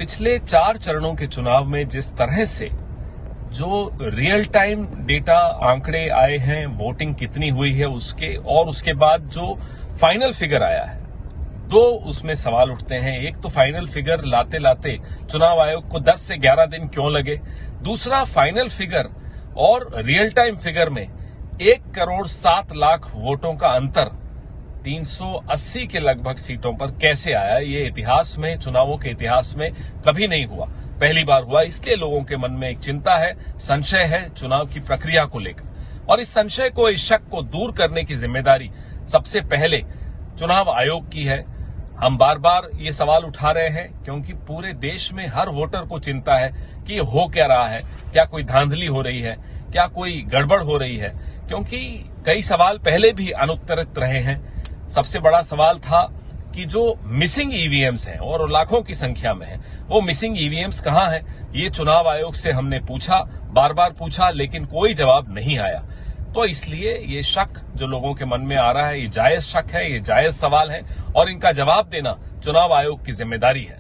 पिछले 4 चरणों के चुनाव में जिस तरह से जो रियल टाइम डेटा आंकड़े आए हैं, वोटिंग कितनी हुई है उसके, और उसके बाद जो फाइनल फिगर आया है, दो उसमें सवाल उठते हैं। एक तो फाइनल फिगर लाते लाते चुनाव आयोग को 10 से 11 दिन क्यों लगे। दूसरा, फाइनल फिगर और रियल टाइम फिगर में 1,07,00,000 वोटों का अंतर 380 के लगभग सीटों पर कैसे आया। ये इतिहास में, चुनावों के इतिहास में कभी नहीं हुआ, पहली बार हुआ। इसलिए लोगों के मन में एक चिंता है, संशय है चुनाव की प्रक्रिया को लेकर, और इस संशय को, इस शक को दूर करने की जिम्मेदारी सबसे पहले चुनाव आयोग की है। हम बार बार ये सवाल उठा रहे हैं क्योंकि पूरे देश में हर वोटर को चिंता है कि हो क्या रहा है, क्या कोई धांधली हो रही है, क्या कोई गड़बड़ हो रही है, क्योंकि कई सवाल पहले भी अनुत्तरित रहे हैं। सबसे बड़ा सवाल था कि जो मिसिंग ईवीएम्स हैं और लाखों की संख्या में हैं, वो मिसिंग ईवीएम्स कहां हैं। ये चुनाव आयोग से हमने पूछा, बार बार पूछा, लेकिन कोई जवाब नहीं आया। तो इसलिए ये शक जो लोगों के मन में आ रहा है, ये जायज शक है, ये जायज सवाल है, और इनका जवाब देना चुनाव आयोग की जिम्मेदारी है।